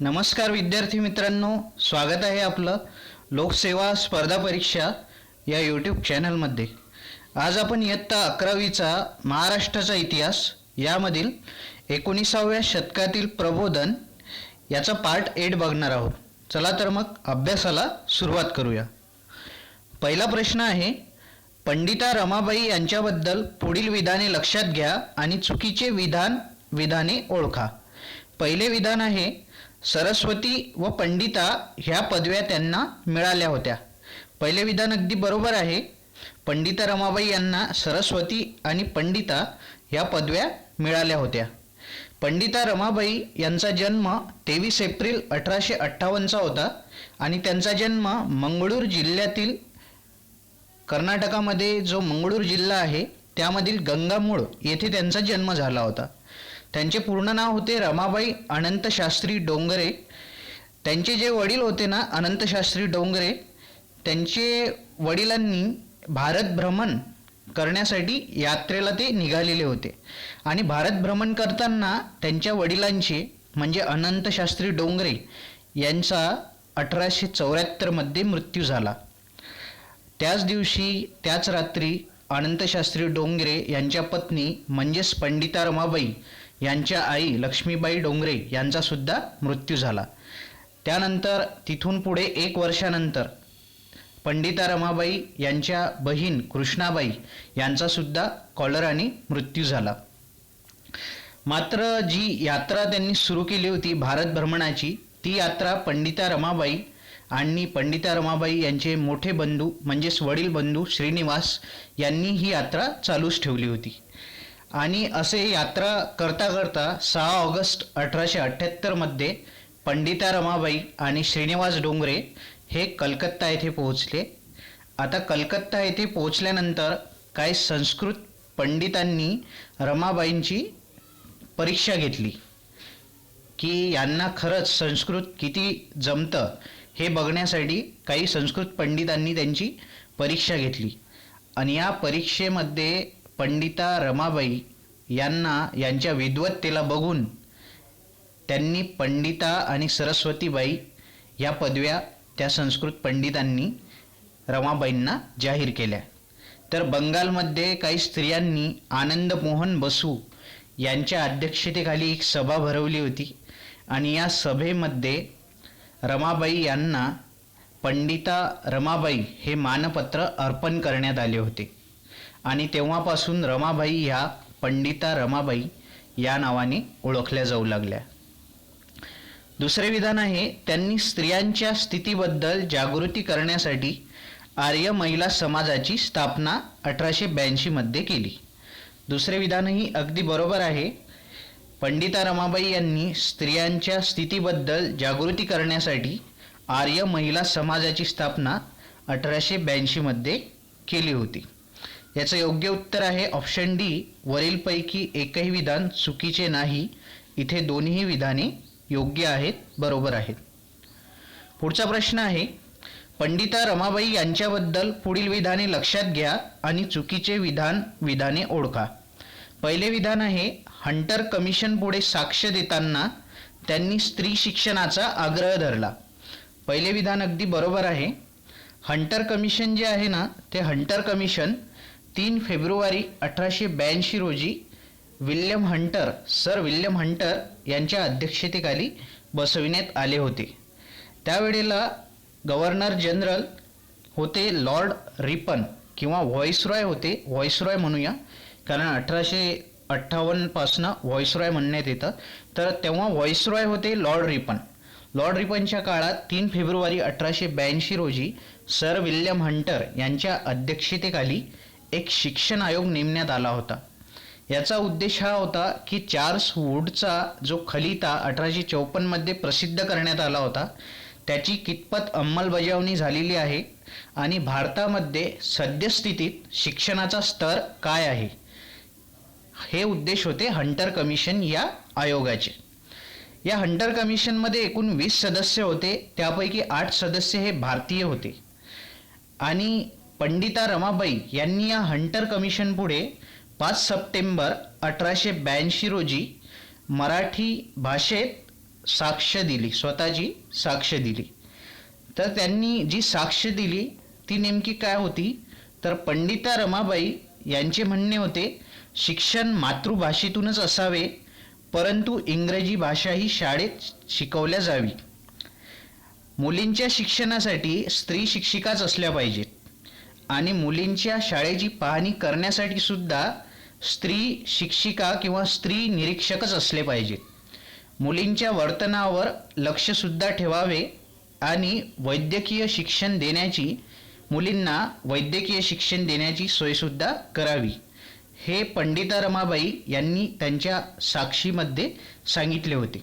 नमस्कार विद्यार्थी मित्रांनो, स्वागत आहे आपलं लोकसेवा स्पर्धा परीक्षा या यूट्यूब चॅनलमध्ये. आज आपण इयत्ता 11वीचा महाराष्ट्राचा इतिहास यामधील 19व्या शतकातील प्रबोधन याचा पार्ट 8 बघणार आहोत. चला तर मग अभ्यासाला सुरुवात करूया. पहिला प्रश्न आहे, पंडिता रमाबाई यांच्याबद्दल पुढील विधाने लक्षात घ्या आणि चुकीचे विधाने ओळखा. पहिले विधान आहे, सरस्वती व पंडिता ह्या पदव्या त्यांना मिळाल्या होत्या. पहिले विधान अगदी बरोबर आहे. पंडिता रमाबाई यांना सरस्वती आणि पंडिता ह्या पदव्या मिळाल्या होत्या. पंडिता रमाबाई यांचा जन्म 23 एप्रिल 1858चा होता आणि त्यांचा जन्म मंगळूर जिल्ह्यातील कर्नाटकामध्ये जो मंगळूर जिल्हा आहे त्यामधील गंगामूळ येथे त्यांचा जन्म झाला होता. त्यांचे पूर्ण नाव होते रमाबाई अनंतशास्त्री डोंगरे. त्यांचे जे वडील होते ना अनंतशास्त्री डोंगरे, त्यांचे वडिलांनी भारत भ्रमण करण्यासाठी यात्रेला ते निघालेले होते आणि भारत भ्रमण करताना त्यांच्या वडिलांचे म्हणजे अनंतशास्त्री डोंगरे यांचा 1874 मध्ये मृत्यू झाला. त्याच दिवशी त्याच रात्री अनंतशास्त्री डोंगरे यांच्या पत्नी म्हणजेच पंडिता रमाबाई यांच्या आई लक्ष्मीबाई डोंगरे यांचा सुद्धा मृत्यू झाला. त्यानंतर तिथून पुढे 1 वर्षानंतर पंडिता रमाबाई यांच्या बहीण कृष्णाबाई यांचा सुद्धा कॉलराने मृत्यू झाला. मात्र जी यात्रा त्यांनी सुरू केली होती भारत भ्रमणाची, ती यात्रा पंडिता रमाबाई आणि पंडिता रमाबाई यांचे मोठे बंधू म्हणजेच वडील बंधू श्रीनिवास यांनी ही यात्रा चालूच ठेवली होती. आणि असे यात्रा करता करता 6 ऑगस्ट 1878 मध्ये पंडिता रमाबाई आणि श्रीनिवास डोंगरे हे कलकत्ता येथे पोहोचले. आता कलकत्ता येथे पोहोचल्यानंतर काही संस्कृत पंडितांनी रमाबाईंची परीक्षा घेतली की यांना खरंच संस्कृत किती जमतं हे बघण्यासाठी काही संस्कृत पंडितांनी त्यांची परीक्षा घेतली. आणि या परीक्षेमध्ये पंडिता रमाबाई यांना यांच्या विद्वत्तेला बघून त्यांनी पंडिता आणि सरस्वतीबाई या पदव्या त्या संस्कृत पंडितांनी रमाबाईंना जाहीर केल्या. तर बंगालमध्ये काही स्त्रियांनी आनंद मोहन बसू यांच्या अध्यक्षतेखाली एक सभा भरवली होती आणि या सभेमध्ये रमाबाई यांना पंडिता रमाबाई हे मानपत्र अर्पण करण्यात आले होते आणि तेव्हापासून रमाबाई ह्या पंडिता रमाबाई या नावाने ओळखल्या जाऊ लागल्या. दुसरे विधान आहे, त्यांनी स्त्रियांच्या स्थितीबद्दल जागृती करण्यासाठी आर्य महिला समाजाची स्थापना 1882 मध्ये केली. दुसरे विधानही अगदी बरोबर आहे. पंडिता रमाबाई यांनी स्त्रियांच्या स्थितीबद्दल जागृती करण्यासाठी आर्य महिला समाजाची स्थापना 1882 मध्ये केली होती. याचं योग्य उत्तर आहे ऑप्शन डी. वरीलपैकी एकही विधान चुकीचे नाही. इथे दोन्ही विधाने योग्य आहेत, बरोबर आहेत. पुढचा प्रश्न आहे, पंडिता रमाबाई यांच्याबद्दल पुढील विधाने लक्षात घ्या आणि चुकीचे विधाने ओळखा. पहिले विधान आहे, हंटर कमिशन पुढे साक्ष देताना त्यांनी स्त्री शिक्षणाचा आग्रह धरला. पहिले विधान अगदी बरोबर आहे. हंटर कमिशन जे आहे ना, ते हंटर कमिशन 3 फेब्रुवारी 1882 रोजी सर विल्यम हंटर यांच्या अध्यक्षतेखाली बसविण्यात आले होते. त्यावेळेला गव्हर्नर जनरल होते लॉर्ड रिपन किंवा व्हॉइसरॉय होते. व्हॉइसरॉय म्हणूया कारण 1858 पासून व्हॉइसरॉय म्हणण्यात येतं. तर तेव्हा व्हॉइसरॉय होते लॉर्ड रिपन. लॉर्ड रिपनच्या काळात 3 फेब्रुवारी 1882 रोजी सर विल्यम हंटर यांच्या अध्यक्षतेखाली एक शिक्षण आयोग नेमण्यात आला होता. याचा उद्देश हा होता की चार्ल्स वूडचा जो खलिता 1854 मध्ये प्रसिद्ध करण्यात आला होता त्याची कितपत अंमलबजावणी झालेली आहे आणि भारतामध्ये सद्यस्थितीत शिक्षणाचा स्तर काय आहे, हे उद्देश होते हंटर कमिशन या आयोगाचे. या हंटर कमिशनमध्ये एकूण 20 सदस्य होते. त्यापैकी 8 सदस्य हे भारतीय होते आणि पंडिता रमाबाई यांनी या हंटर कमिशन पुढे 5 सप्टेंबर 1882 रोजी मराठी भाषेत साक्ष दिली, स्वतःची साक्ष दिली. तर त्यांनी जी साक्ष दिली ती नेमकी काय होती, तर पंडिता रमाबाई यांचे म्हणणे होते, शिक्षण मातृभाषेतूनच असावे, परंतु इंग्रजी भाषा ही शाळेत शिकवल्या जावी. मुलींच्या शिक्षणासाठी स्त्री शिक्षिकाच असल्या पाहिजेत आणि मुलींच्या शाळेची पाहणी करण्यासाठी सुद्धा स्त्री शिक्षिका किंवा स्त्री निरीक्षकच असले पाहिजेत. मुलींच्या वर्तनावर लक्ष सुद्धा ठेवावे आणि मुलींना वैद्यकीय शिक्षण देण्याची सोयसुद्धा करावी, हे पंडिता रमाबाई यांनी त्यांच्या साक्षीमध्ये सांगितले होते.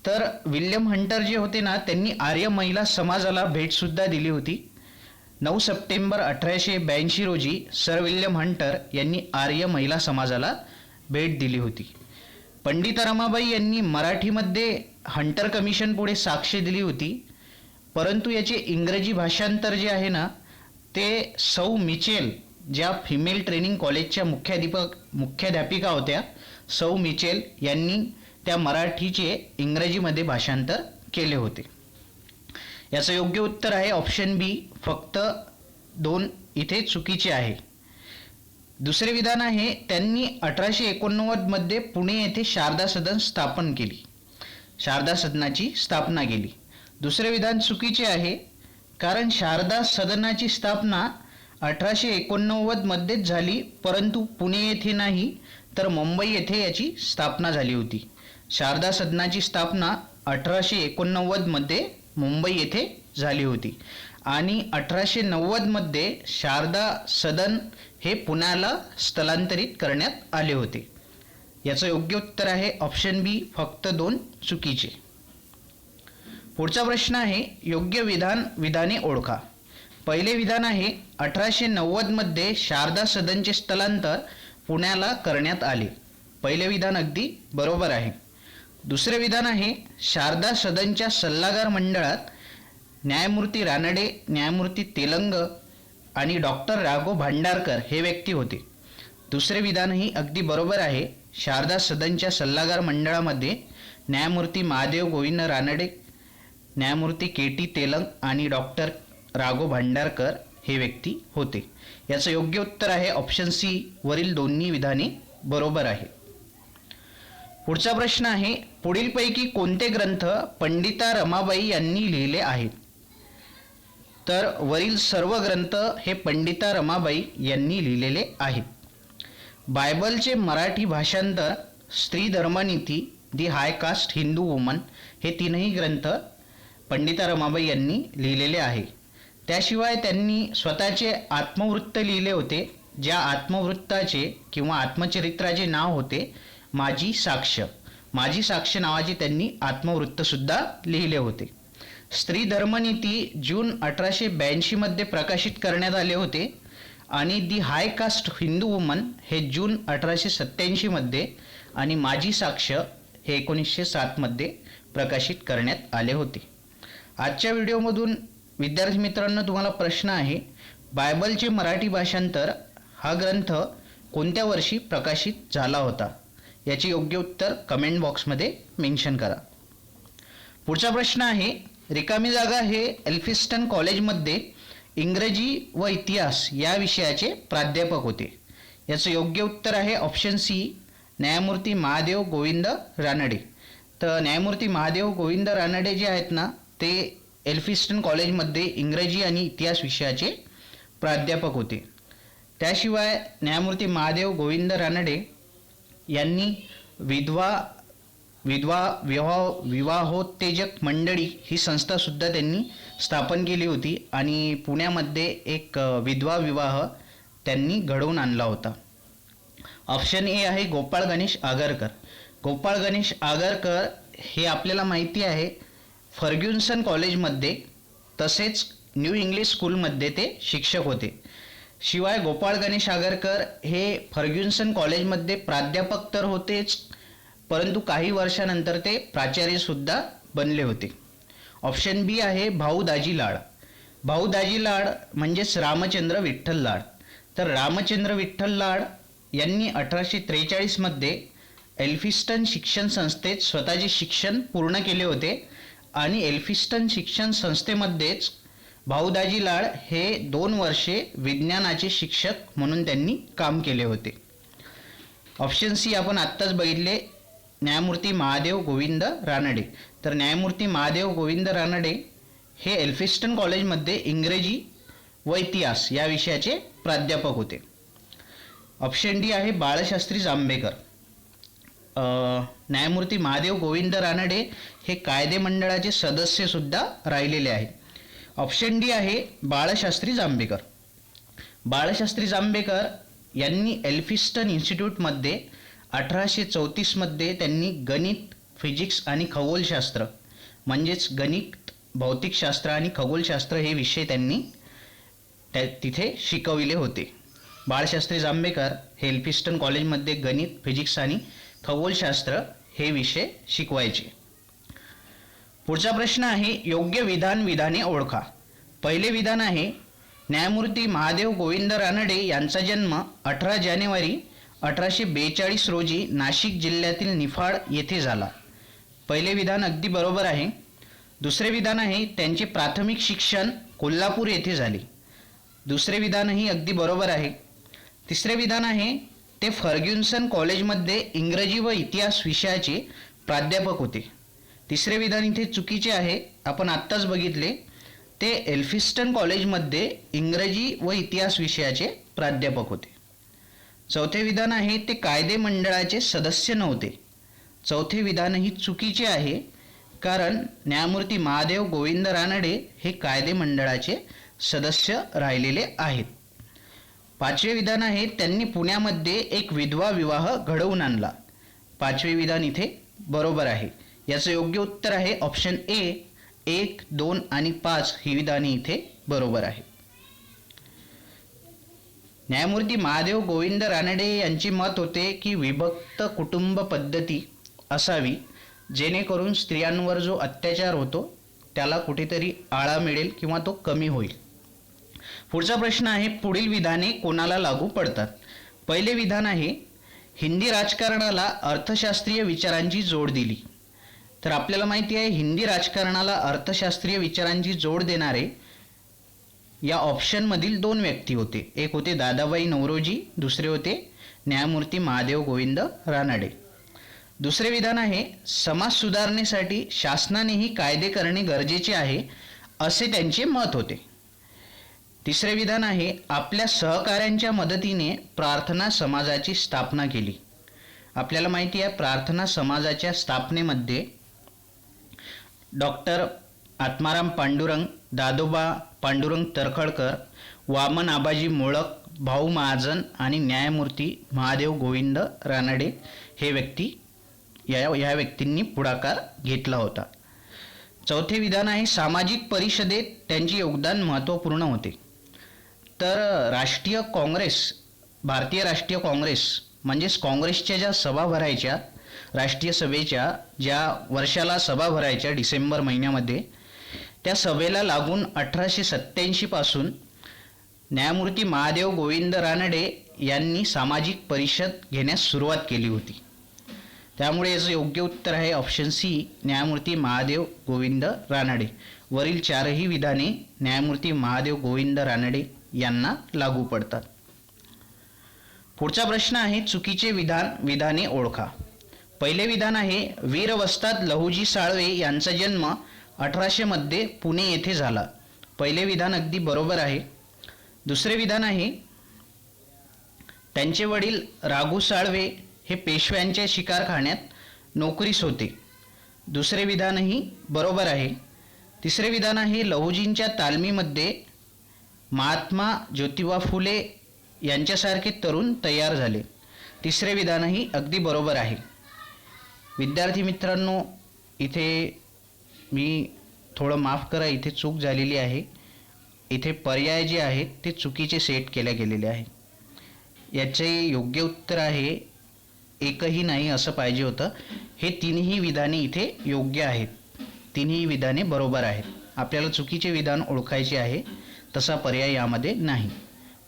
तर विल्यम हंटर जे होते ना, त्यांनी आर्य महिला समाजाला भेटसुद्धा दिली होती. 9 सप्टेंबर 1882 रोजी सर विल्यम हंटर यांनी आर्य महिला समाजाला भेट दिली होती. पंडिता रमाबाई यांनी मराठीमध्ये हंटर कमिशन पुढे साक्ष दिली होती, परंतु याचे इंग्रजी भाषांतर जे आहे ना, ते सौ मिचेल, ज्या फिमेल ट्रेनिंग कॉलेजच्या मुख्याध्यापिका होत्या, सौ मिचेल यांनी त्या मराठीचे इंग्रजीमध्ये भाषांतर केले होते. याचं योग्य उत्तर आहे ऑप्शन बी, फक्त 2 इथे चुकीचे आहे. दुसरे विधान आहे, त्यांनी 1889 मध्ये पुणे येथे शारदा सदन स्थापन केली, शारदा सदनाची स्थापना केली. दुसरे विधान चुकीचे आहे, कारण शारदा सदनाची स्थापना 1889 मध्येच झाली, परंतु पुणे येथे नाही तर मुंबई येथे याची स्थापना झाली होती. शारदा सदनाची स्थापना 1889 मध्ये मुंबई येथे झाली होती आणि 1890 मध्ये शारदा सदन हे पुण्याला स्थलांतरित करण्यात आले होते. याचं योग्य उत्तर आहे ऑप्शन बी, फक्त 2 चुकीचे. पुढचा प्रश्न आहे, योग्य विधाने ओळखा. पहिले विधान आहे, 1890 मध्ये शारदा सदनचे स्थलांतर पुण्याला करण्यात आले. पहिले विधान अगदी बरोबर आहे. दुसरे विधान आहे, शारदा सदनच्या सल्लागार मंडळात न्यायमूर्ती रानडे, न्यायमूर्ती तेलंग आणि डॉक्टर राघव भांडारकर हे व्यक्ती होते. दुसरे विधानही अगदी बरोबर आहे. शारदा सदनच्या सल्लागार मंडळामध्ये न्यायमूर्ती महादेव गोविंद रानडे, न्यायमूर्ती के टी तेलंग आणि डॉक्टर राघव भांडारकर हे व्यक्ती होते. याचं योग्य उत्तर आहे ऑप्शन सी, वरील दोन्ही विधाने बरोबर आहे. पुढचा प्रश्न आहे, पुढीलपैकी कोणते ग्रंथ पंडिता रमाबाई यांनी लिहिले आहेत? तर वरील सर्व ग्रंथ हे पंडिता रमाबाई यांनी लिहिलेले आहेत. बायबलचे मराठी भाषांतर, स्त्री धर्मनीती, दी हाय कास्ट हिंदू वुमन हे 3ही ग्रंथ पंडिता रमाबाई यांनी लिहिलेले आहे. त्याशिवाय त्यांनी स्वतःचे आत्मवृत्त लिहिले होते, ज्या आत्मवृत्ताचे किंवा आत्मचरित्राचे नाव होते माझी साक्ष. माझी साक्ष नावाचे त्यांनी आत्मवृत्तसुद्धा लिहिले होते. स्त्री धर्मनीती जून 1882 मध्ये प्रकाशित करण्यात आले होते आणि दी हाय कास्ट हिंदू वुमन हे जून 1887 मध्ये आणि माझी साक्ष हे 1907 मध्ये प्रकाशित करण्यात आले होते. आजच्या व्हिडिओमधून विद्यार्थी मित्रांनो तुम्हाला प्रश्न आहे, बायबलचे मराठी भाषांतर हा ग्रंथ कोणत्या वर्षी प्रकाशित झाला होता? याचे योग्य उत्तर कमेंट बॉक्समध्ये मेन्शन करा. पुढचा प्रश्न आहे, रिकामी जागा हे एल्फिस्टन कॉलेजमध्ये इंग्रजी व इतिहास या विषयाचे प्राध्यापक होते. याचं योग्य उत्तर आहे ऑप्शन सी, न्यायमूर्ती महादेव गोविंद रानडे. तर न्यायमूर्ती महादेव गोविंद रानडे जे आहेत ना, ते एल्फिस्टन कॉलेजमध्ये इंग्रजी आणि इतिहास विषयाचे प्राध्यापक होते. त्याशिवाय न्यायमूर्ती महादेव गोविंद रानडे यांनी विवाहोत्तेजक मंडळी ही संस्थासुद्धा त्यांनी स्थापन केली होती आणि पुण्यामध्ये एक विधवा विवाह त्यांनी घडवून आणला होता. ऑप्शन ए आहे गोपाळ गणेश आगरकर. गोपाळ गणेश आगरकर हे आपल्याला माहिती आहे फर्ग्युसन कॉलेजमध्ये तसेच न्यू इंग्लिश स्कूलमध्ये ते शिक्षक होते. शिवाय गोपाळ गणेश आगरकर हे फर्ग्युसन कॉलेजमध्ये प्राध्यापक तर होतेच, परंतु काही वर्षानंतर ते प्राचार्यसुद्धा बनले होते. ऑप्शन बी आहे भाऊ दाजी लाड. भाऊ दाजी लाड म्हणजेच रामचंद्र विठ्ठल लाड. तर रामचंद्र विठ्ठल लाड यांनी 1843 मध्ये एल्फिस्टन शिक्षण संस्थेत स्वतःचे शिक्षण पूर्ण केले होते आणि एल्फिस्टन शिक्षण संस्थेमध्येच भाऊदाजी लाड हे 2 वर्षे विज्ञानाचे शिक्षक म्हणून त्यांनी काम केले होते. ऑप्शन सी आपण आत्ताच बघितले, न्यायमूर्ती महादेव गोविंद रानडे. तर न्यायमूर्ती महादेव गोविंद रानडे हे एल्फिस्टन कॉलेजमध्ये इंग्रजी व इतिहास या विषयाचे प्राध्यापक होते. ऑप्शन डी आहे बाळशास्त्री जांभेकर. न्यायमूर्ती महादेव गोविंद रानडे हे कायदे मंडळाचे सदस्य सुद्धा राहिलेले आहेत. ऑप्शन डी आहे बाळशास्त्री जांभेकर. बाळशास्त्री जांभेकर यांनी एल्फिस्टन इन्स्टिट्यूटमध्ये 1834मध्ये त्यांनी गणित, फिजिक्स आणि खगोलशास्त्र म्हणजेच गणित, भौतिकशास्त्र आणि खगोलशास्त्र हे विषय त्यांनी तिथे शिकविले होते. बाळशास्त्री जांभेकर हे एल्फिस्टन कॉलेजमध्ये गणित, फिजिक्स आणि खगोलशास्त्र हे विषय शिकवायचे. पुढचा प्रश्न आहे योग्य विधाने ओळखा. पहिले विधान आहे न्यायमूर्ती महादेव गोविंद रानडे यांचा जन्म 18 जानेवारी 1842 रोजी नाशिक जिल्ह्यातील निफाड येथे झाला. पहिले विधान अगदी बरोबर आहे. दुसरे विधान आहे त्यांचे प्राथमिक शिक्षण कोल्हापूर येथे झाले. दुसरे विधानही अगदी बरोबर आहे. तिसरे विधान आहे ते फर्ग्युसन कॉलेजमध्ये इंग्रजी व इतिहास विषयाचे प्राध्यापक होते. तिसरे विधान इथे चुकीचे आहे, आपण आत्ताच बघितले, ते एल्फिस्टन कॉलेजमध्ये इंग्रजी व इतिहास विषयाचे प्राध्यापक होते. चौथे विधान आहे ते कायदे मंडळाचे सदस्य नव्हते. चौथे विधानही चुकीचे आहे, कारण न्यायमूर्ती महादेव गोविंद रानडे हे कायदे मंडळाचे सदस्य राहिलेले आहेत. पाचवे विधान आहे त्यांनी पुण्यामध्ये एक विधवा विवाह घडवून आणला. पाचवे विधान इथे बरोबर आहे. याचं योग्य उत्तर आहे ऑप्शन ए. 1, 2 आणि 5 ही विधाने इथे बरोबर आहे. न्यायमूर्ती महादेव गोविंद रानडे यांचे मत होते की विभक्त कुटुंब पद्धती असावी, जेणेकरून स्त्रियांवर जो अत्याचार होतो त्याला कुठेतरी आळा मिळेल किंवा तो कमी होईल. पुढचा प्रश्न आहे पुढील विधाने कोणाला लागू पडतात. पहिले विधान आहे हिंदी राजकारणाला अर्थशास्त्रीय विचारांची जोड दिली. तर आपल्याला माहिती आहे हिंदी राजकारणाला अर्थशास्त्रीय विचारांची जोड देणारे या ऑप्शनमधील 2 व्यक्ती होते. एक होते दादाबाई नौरोजी, दुसरे होते न्यायमूर्ती महादेव गोविंद रानडे. दुसरे विधान आहे समाज सुधारणेसाठी शासनानेही कायदे करणे गरजेचे आहे असे त्यांचे मत होते. तिसरे विधान आहे आपल्या सहकाऱ्यांच्या मदतीने प्रार्थना समाजाची स्थापना केली. आपल्याला माहिती आहे प्रार्थना समाजाच्या स्थापनेमध्ये डॉक्टर आत्माराम पांडुरंग, दादोबा पांडुरंग तरखडकर, वामन आबाजी मोळक, भाऊ महाजन आणि न्यायमूर्ती महादेव गोविंद रानडे हे व्यक्ती या व्यक्तींनी पुढाकार घेतला होता. चौथे विधान आहे सामाजिक परिषदेत त्यांचे योगदान महत्त्वपूर्ण होते. तर राष्ट्रीय काँग्रेस, भारतीय राष्ट्रीय काँग्रेस म्हणजेच काँग्रेसच्या ज्या सभा भरायच्या, राष्ट्रीय सभेच्या ज्या वर्षाला सभा भरायच्या डिसेंबर महिन्यामध्ये, त्या सभेला लागून 1887 पासून न्यायमूर्ती महादेव गोविंद रानडे यांनी सामाजिक परिषद घेण्यास सुरुवात केली होती. त्यामुळे याचं योग्य उत्तर आहे ऑप्शन सी, न्यायमूर्ती महादेव गोविंद रानडे. वरील 4ही विधाने न्यायमूर्ती महादेव गोविंद रानडे यांना लागू पडतात. पुढचा प्रश्न आहे चुकीचे विधाने ओळखा. पहिले विधान आहे वीर वस्ताद लहुजी साळवे यांचा जन्म 1800 मध्ये पुणे येथे झाला. पहिले विधान अगदी बरोबर आहे. दुसरे विधान आहे त्यांचे वडील राघू साळवे हे पेशव्यांच्या शिकारखान्यात नोकरीस होते. दुसरे विधानही बरोबर आहे. तिसरे विधान आहे लहुजींच्या तालमीमध्ये महात्मा ज्योतिबा फुले यांच्यासारखे तरुण तयार झाले. तिसरे विधानही अगदी बरोबर आहे. विद्यार्थी मित्रांनो, इथे मी थोडं माफ करा, इथे चूक झालेली आहे. इथे पर्याय जे आहेत ते चुकीचे सेट केले गेलेले आहे. याचे योग्य उत्तर आहे एकही नाही असं पाहिजे होतं. हे तिन्ही विधाने इथे योग्य आहेत. तिन्ही विधाने बरोबर आहेत. आपल्याला चुकीचे विधान ओळखायचे आहे, तसा पर्याय यामध्ये नाही.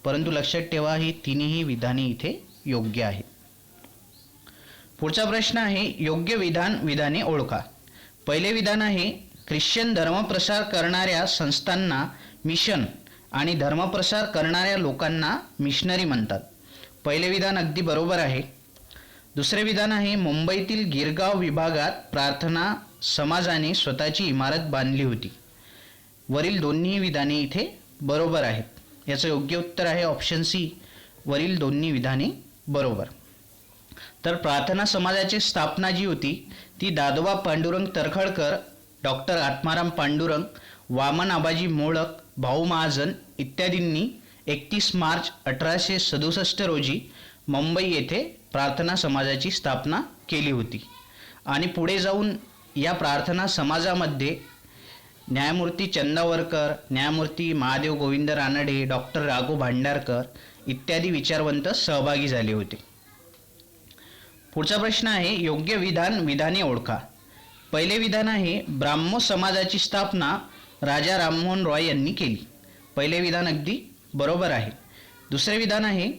परंतु लक्षात ठेवा ही तिन्ही विधाने इथे योग्य आहेत. पुढचा प्रश्न आहे योग्य विधान विधाने ओळखा. पहिले विधान आहे ख्रिश्चन धर्मप्रसार करणाऱ्या संस्थांना मिशन आणि धर्मप्रसार करणाऱ्या लोकांना मिशनरी म्हणतात. पहिले विधान अगदी बरोबर आहे. दुसरे विधान आहे मुंबईतील गिरगाव विभागात प्रार्थना समाजाने स्वतःची इमारत बांधली होती. वरील दोन्ही विधाने इथे बरोबर आहेत. याचं योग्य उत्तर आहे ऑप्शन सी, वरील दोन्ही विधाने बरोबर. तर प्रार्थना समाजाची स्थापना जी होती ती दादोबा पांडुरंग तर्खडकर, डॉक्टर आत्माराम पांडुरंग, वामन आबाजी मोळक, भाऊ महाजन इत्यादींनी 31 मार्च 1867 रोजी मुंबई येथे प्रार्थना समाजाची स्थापना केली होती. आणि पुढे जाऊन या प्रार्थना समाजामध्ये न्यायमूर्ती चंदावरकर, न्यायमूर्ती महादेव गोविंद रानडे, डॉक्टर राघव भांडारकर इत्यादी विचारवंत सहभागी झाले होते. पुढचा प्रश्न आहे योग्य विधान विधाने ओळखा. पहिले विधान आहे ब्राह्मो समाजाची स्थापना राजा राममोहन रॉय यांनी केली. पहिले विधान अगदी बरोबर आहे. दुसरे विधान आहे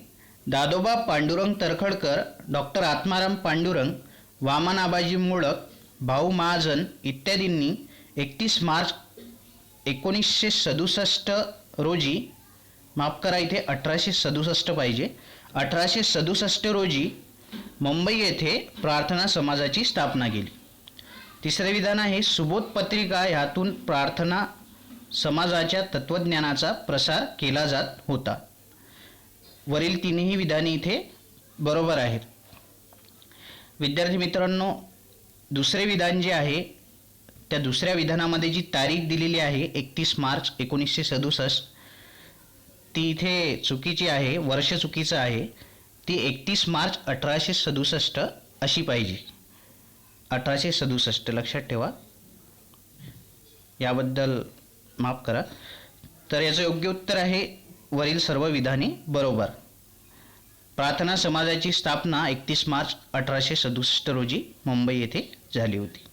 दादोबा पांडुरंग तर्खडकर, डॉक्टर आत्माराम पांडुरंग, वामन आबाजी मोळक, भाऊ महाजन इत्यादींनी 31 मार्च 1967 रोजी, माफ करा इथे 1867 पाहिजे, 1867 रोजी मुंबई येथे प्रार्थना समाजाची स्थापना केली. तिसरे विधान आहे सुबोध पत्रिका ह्यातून प्रार्थना समाजाच्या तत्त्वज्ञानाचा प्रसार केला जात होता. वरील तीनही विधाने इथे बरोबर आहेत. विद्यार्थी मित्रांनो, दुसरे विधान जे आहे त्या दुसऱ्या विधानामध्ये जी तारीख दिलेली आहे 31 मार्च 1967 ती इथे चुकीची आहे, वर्ष चुकीचं आहे. ती 31 मार्च 1867 अशी पाहिजे. 1867 लक्षात ठेवा, याबद्दल माफ करा. तर याचं योग्य उत्तर आहे वरील सर्व विधाने बरोबर. प्रार्थना समाजाची स्थापना 31 मार्च 1867 रोजी मुंबई येथे झाली होती.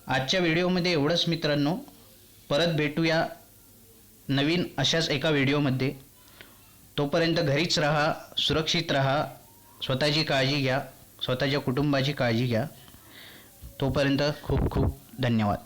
आजच्या व्हिडिओमध्ये एवढंच मित्रांनो. परत भेटूया नवीन अशाच एका व्हिडिओमध्ये. तोपर्यंत घरीच राहा, सुरक्षित राहा, स्वतःची काळजी घ्या, स्वतःच्या कुटुंबाची काळजी घ्या. तोपर्यंत खूप खूप धन्यवाद.